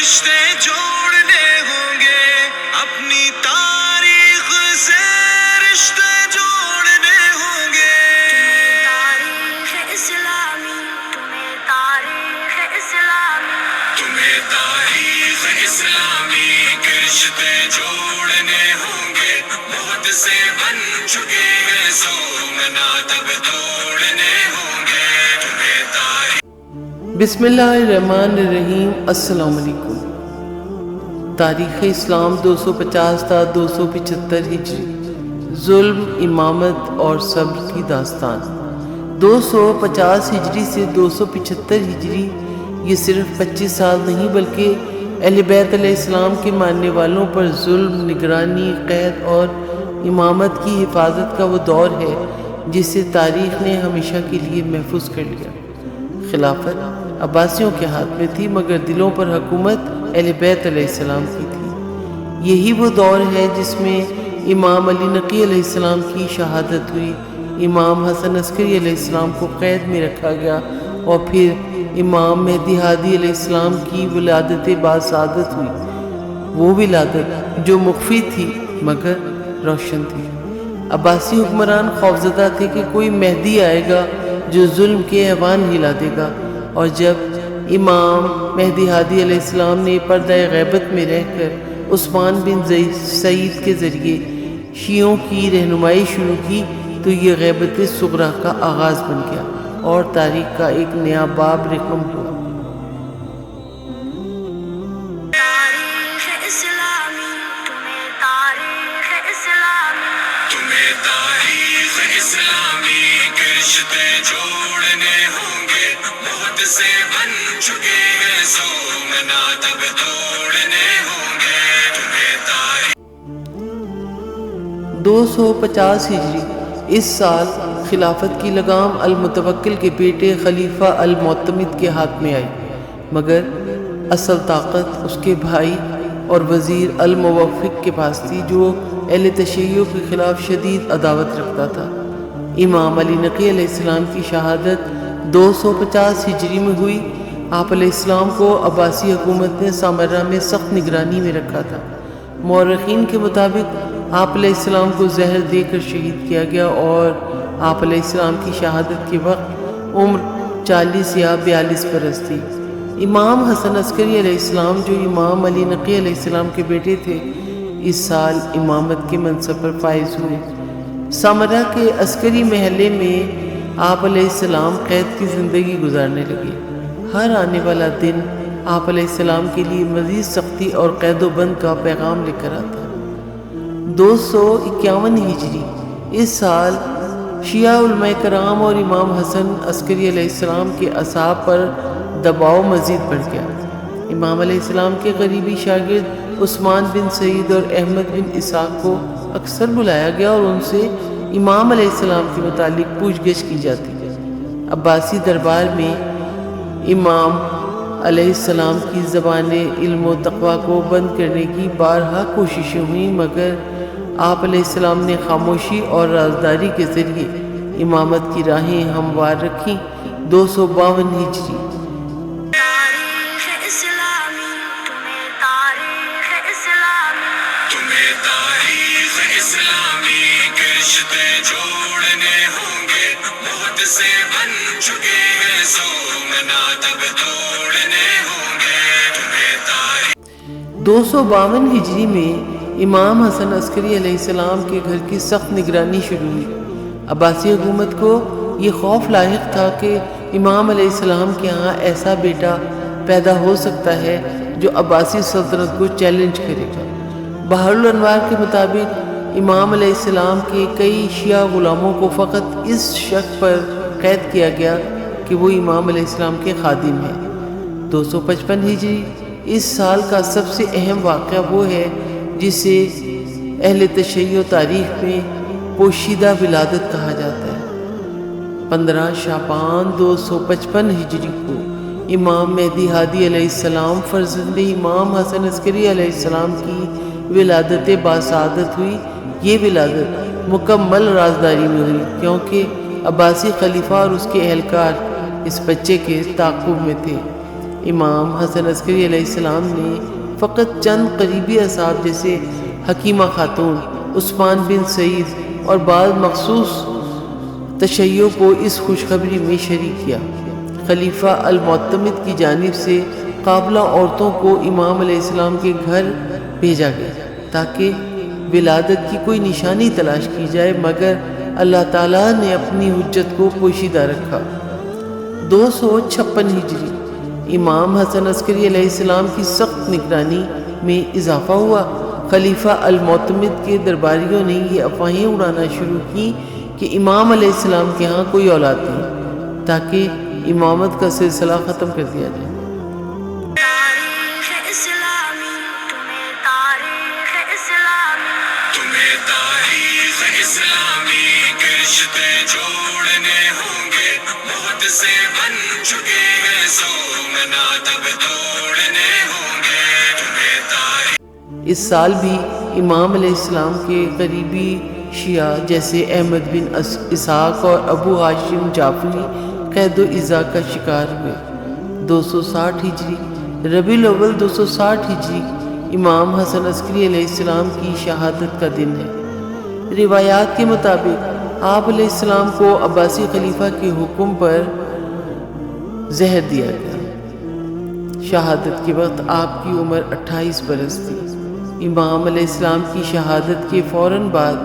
رشتے جوڑنے ہوں گے، اپنی تاریخ سے رشتے جوڑنے ہوں گے۔ تاریخ اسلامی، تمہیں تاریخ اسلامی، تمہیں تاریخ اسلامی کے رشتے جوڑنے ہوں گے، موت سے بن چکے ہیں سومنات اب توڑنے ہوں گے۔ تمہیں تاریخ بسم اللہ الرحمن الرحیم۔ السلام علیکم۔ تاریخ اسلام 250 تا 275 ہجری، ظلم، امامت اور صبر کی داستان۔ 250 ہجری سے 275 ہجری، یہ صرف 25 سال نہیں بلکہ اہل بیت علیہ السلام کے ماننے والوں پر ظلم، نگرانی، قید اور امامت کی حفاظت کا وہ دور ہے جسے تاریخ نے ہمیشہ کے لیے محفوظ کر لیا۔ خلافت عباسیوں کے ہاتھ میں تھی مگر دلوں پر حکومت اہل بیت علیہ السلام کی تھی۔ یہی وہ دور ہے جس میں امام علی نقی علیہ السلام کی شہادت ہوئی، امام حسن عسکری علیہ السلام کو قید میں رکھا گیا اور پھر امام مہدی ہادی علیہ السلام کی ولادت باسعادت ہوئی، وہ ولادت جو مخفی تھی مگر روشن تھی۔ عباسی حکمران خوفزدہ تھے کہ کوئی مہدی آئے گا جو ظلم کے ایوان ہلا دے گا، اور جب امام مہدی ہادی علیہ السلام نے پردہ غیبت میں رہ کر عثمان بن سعید کے ذریعے شیعوں کی رہنمائی شروع کی تو یہ غیبت صغریٰ کا آغاز بن گیا اور تاریخ کا ایک نیا باب رقم ہوا۔ تاریخ اسلامی، تمہیں تاریخ اسلامی، تمہیں تاریخ اسلامی کے رشتے جوڑنے ہوں گے، موت سے بن چکے ہیں سومنات اب توڑنے ہوں گے۔ تمہیں تاریخ 250 ہجری، اس سال خلافت کی لگام المتوکل کے بیٹے خلیفہ المعتمد کے ہاتھ میں آئی، مگر اصل طاقت اس کے بھائی اور وزیر الموفق کے پاس تھی جو اہل تشیع کے خلاف شدید عداوت رکھتا تھا۔ امام علی نقی علیہ السلام کی شہادت 250 ہجری میں ہوئی۔ آپ علیہ السلام کو عباسی حکومت نے سامرہ میں سخت نگرانی میں رکھا تھا۔ مورخین کے مطابق آپ علیہ السلام کو زہر دے کر شہید کیا گیا اور آپ علیہ السلام کی شہادت کے وقت عمر 40 یا 42 برس تھی۔ امام حسن عسکری علیہ السلام جو امام علی نقی علیہ السلام کے بیٹے تھے، اس سال امامت کے منصب پر فائز ہوئے۔ سامرہ کے عسکری محلے میں آپ علیہ السلام قید کی زندگی گزارنے لگے۔ ہر آنے والا دن آپ علیہ السلام کے لیے مزید سختی اور قید و بند کا پیغام لے کر آتا۔ 251 ہجری، اس سال شیعہ علماء کرام اور امام حسن عسکری علیہ السلام کے اصحاب پر دباؤ مزید بڑھ گیا۔ امام علیہ السلام کے قریبی شاگرد عثمان بن سعید اور احمد بن اسحاق کو اکثر بلایا گیا اور ان سے امام علیہ السلام کے متعلق پوچھ گچھ کی جاتی۔ عباسی دربار میں امام علیہ السلام کی زبان علم و تقوی کو بند کرنے کی بارہا کوششیں ہوئیں مگر آپ علیہ السلام نے خاموشی اور رازداری کے ذریعے امامت کی راہیں ہموار رکھیں۔ 252 ہجری، تاریخ اسلامی، تمہیں تاریخ اسلامی، تمہیں تاریخ اسلامی کے رشتے جوڑنے ہوں گے، موت سے بن چکے ہیں سومنات اب توڑنے ہوں گے۔ تمہیں تاریخ 252 ہجری میں امام حسن عسکری علیہ السلام کے گھر کی سخت نگرانی شروع ہوئی۔ عباسی حکومت کو یہ خوف لاحق تھا کہ امام علیہ السلام کے ہاں ایسا بیٹا پیدا ہو سکتا ہے جو عباسی سلطنت کو چیلنج کرے گا۔ بحر الانوار کے مطابق امام علیہ السلام کے کئی شیعہ غلاموں کو فقط اس شک پر قید کیا گیا کہ وہ امام علیہ السلام کے خادم ہیں۔ 255 ہجری، اس سال کا سب سے اہم واقعہ وہ ہے جسے اہل تشیع تاریخ میں پوشیدہ ولادت کہا جاتا ہے۔ 15 شعبان 255 ہجری کو امام مہدی ہادی علیہ السلام فرزند امام حسن عسکری علیہ السلام کی ولادت باسعادت ہوئی۔ یہ ولادت مکمل رازداری میں ہوئی کیونکہ عباسی خلیفہ اور اس کے اہلکار اس بچے کے تعاقب میں تھے۔ امام حسن عسکری علیہ السلام نے فقط چند قریبی اصحاب جیسے حکیمہ خاتون، عثمان بن سعید اور بعض مخصوص تشیع کو اس خوشخبری میں شریک کیا۔ خلیفہ المعتمد کی جانب سے قابلہ عورتوں کو امام علیہ السلام کے گھر بھیجا گیا تاکہ ولادت کی کوئی نشانی تلاش کی جائے، مگر اللہ تعالیٰ نے اپنی حجت کو پوشیدہ رکھا۔ 256 ہجری امام حسن عسکری علیہ السلام کی سخت نگرانی میں اضافہ ہوا۔ خلیفہ المعتمد کے درباریوں نے یہ افواہیں اڑانا شروع کی کہ امام علیہ السلام کے ہاں کوئی اولاد نہیں، تاکہ امامت کا سلسلہ ختم کر دیا جائے۔ تاریخ اسلامی تمہیں تاریخ اسلامی تمہیں تاریخ اسلامی کے رشتے جوڑنے ہوں گے، موت سے بن چکے ہیں سومنا تب توڑنے ہوں گے، تمہیں تاریخ۔ اس سال بھی امام علیہ السلام کے قریبی شیعہ جیسے احمد بن اسحاق اور ابو ہاشم جعفری قید و ایذا کا شکار ہوئے۔ 260 ہجری ربیع الاول 260 ہجری امام حسن عسکری علیہ السلام کی شہادت کا دن ہے۔ روایات کے مطابق آپ علیہ السلام کو عباسی خلیفہ کے حکم پر زہر دیا گیا۔ شہادت کے وقت آپ کی عمر 28 برس تھی۔ امام علیہ السلام کی شہادت کے فوراً بعد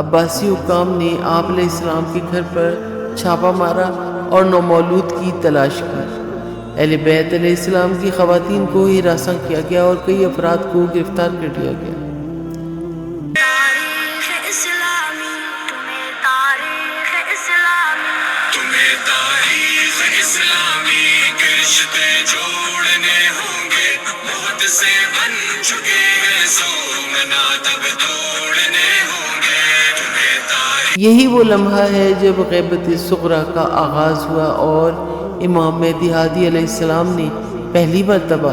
عباسی حکام نے آپ علیہ السلام کے گھر پر چھاپا مارا اور نومولود کی تلاش کی۔ اہل بیت علیہ السلام کی خواتین کو ہراساں کیا گیا اور کئی افراد کو گرفتار کر لیا گیا۔ تاریخ اسلامی تمہیں تاریخ اسلامی تمہیں تاریخ اسلامی کے رشتے جوڑنے ہوں گے، موت سے بن چکے ہیں سومنا تب توڑنے ہوں گے، تمہیں تاریخ۔ یہی وہ لمحہ ہے جب غیبت صغریٰ کا آغاز ہوا اور امام مہدی ہادی علیہ السلام نے پہلی مرتبہ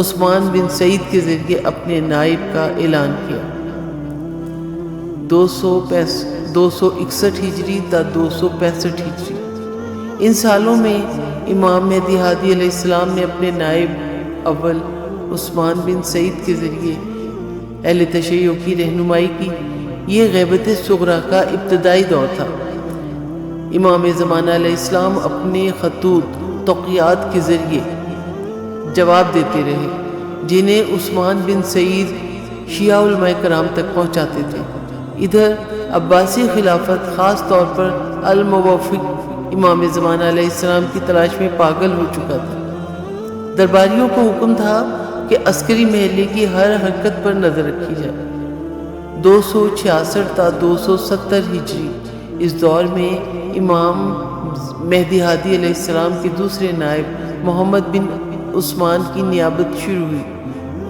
عثمان بن سعید کے ذریعے اپنے نائب کا اعلان کیا۔ 261 ہجری تا 265 ہجری ان سالوں میں امام مہدی ہادی علیہ السلام نے اپنے نائب اول عثمان بن سعید کے ذریعے اہل تشیع کی رہنمائی کی۔ یہ غیبت صغریٰ کا ابتدائی دور تھا۔ امام زمانہ علیہ السلام اپنے خطوط توقیعات کے ذریعے جواب دیتے رہے، جنہیں عثمان بن سعید شیعہ علماء کرام تک پہنچاتے تھے۔ ادھر عباسی خلافت خاص طور پر الموافق امام زمانہ علیہ السلام کی تلاش میں پاگل ہو چکا تھا۔ درباریوں کو حکم تھا کہ عسکری محلے کی ہر حرکت پر نظر رکھی جائے۔ 266 تا 270 ہجری اس دور میں امام مہدی ہادی علیہ السلام کے دوسرے نائب محمد بن عثمان کی نیابت شروع ہوئی۔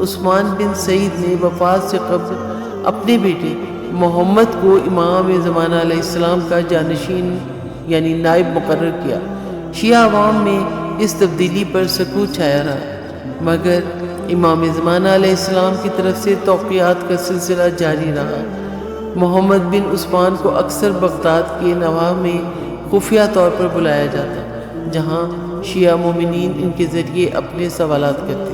عثمان بن سعید نے وفات سے قبل اپنے بیٹے محمد کو امام زمانہ علیہ السلام کا جانشین یعنی نائب مقرر کیا۔ شیعہ عوام میں اس تبدیلی پر سکوت چھایا رہا، مگر امام زمانہ علیہ السلام کی طرف سے توقیعات کا سلسلہ جاری رہا۔ محمد بن عثمان کو اکثر بغداد کے نواح میں خفیہ طور پر بلایا جاتا، جہاں شیعہ مومنین ان کے ذریعے اپنے سوالات کرتے۔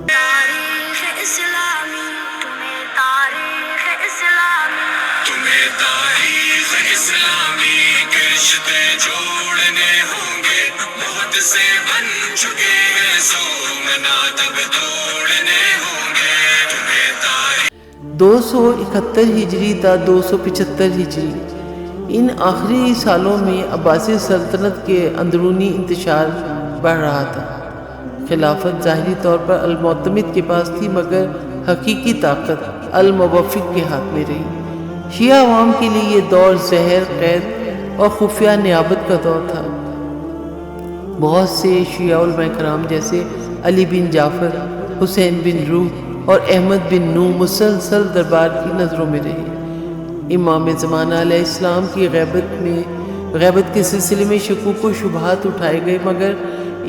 تاریخ اسلامی تمہیں تاریخ اسلامی تمہیں تاریخ اسلامی کے رشتے جوڑنے ہوں گے، موت سے بن چکے ہیں سومنا تب توڑنے ہوں گے، تمہیں تاریخ۔ 271 ہجری تا 275 ہجری ان آخری سالوں میں عباسی سلطنت کے اندرونی انتشار بڑھ رہا تھا۔ خلافت ظاہری طور پر المعتمد کے پاس تھی، مگر حقیقی طاقت الموافق کے ہاتھ میں رہی۔ شیعہ عوام کے لیے یہ دور زہر، قید اور خفیہ نیابت کا دور تھا۔ بہت سے شیعہ علماء کرام جیسے علی بن جعفر، حسین بن روح اور احمد بن نو مسلسل دربار کی نظروں میں رہے۔ امام زمانہ علیہ السلام کی غیبت کے سلسلے میں شکوک و شبہات اٹھائے گئے، مگر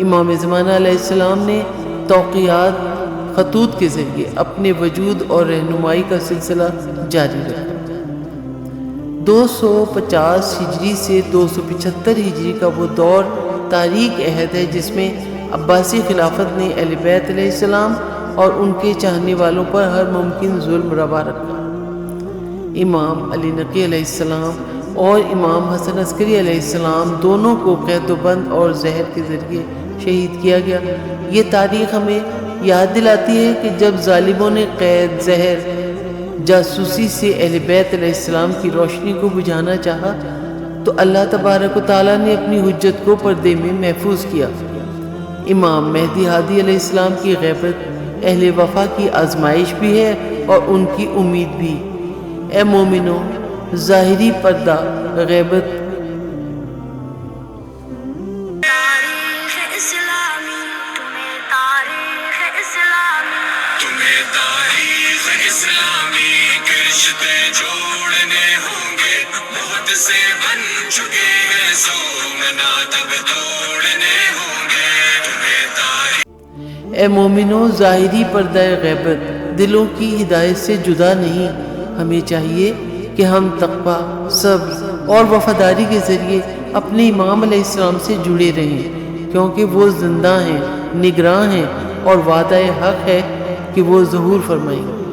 امام زمانہ علیہ السلام نے توقیعات خطوط کے ذریعے اپنے وجود اور رہنمائی کا سلسلہ جاری رکھا۔ 250 ہجری سے 275 ہجری کا وہ دور تاریک عہد ہے جس میں عباسی خلافت نے اہل بیت علیہ السلام اور ان کے چاہنے والوں پر ہر ممکن ظلم روا رکھا۔ امام علی نقی علیہ السلام اور امام حسن عسکری علیہ السلام دونوں کو قید و بند اور زہر کے ذریعے شہید کیا گیا۔ یہ تاریخ ہمیں یاد دلاتی ہے کہ جب ظالموں نے قید، زہر، جاسوسی سے اہل بیت علیہ السلام کی روشنی کو بجھانا چاہا تو اللہ تبارک و تعالیٰ نے اپنی حجت کو پردے میں محفوظ کیا۔ امام مہدی ہادی علیہ السلام کی غیبت اہل وفا کی آزمائش بھی ہے اور ان کی امید بھی۔ اے مومنو، ظاہری پردہ غیبت تاریخ اسلامی تمہیں تاریخ اسلامی تمہیں تاریخ اسلامی کے رشتے جوڑنے ہوں گے، موت سے بن چکے ہیں سوگنات اب توڑنے ہوں گے۔ تمہیں تاریخ اے مومنو، ظاہری پردہ غیبت دلوں کی ہدایت سے جدا نہیں۔ ہمیں چاہیے کہ ہم تقویٰ، صبر اور وفاداری کے ذریعے اپنے امام علیہ السلام سے جڑے رہیں، کیونکہ وہ زندہ ہیں، نگراں ہیں اور وعدہ حق ہے کہ وہ ظہور فرمائیں گے۔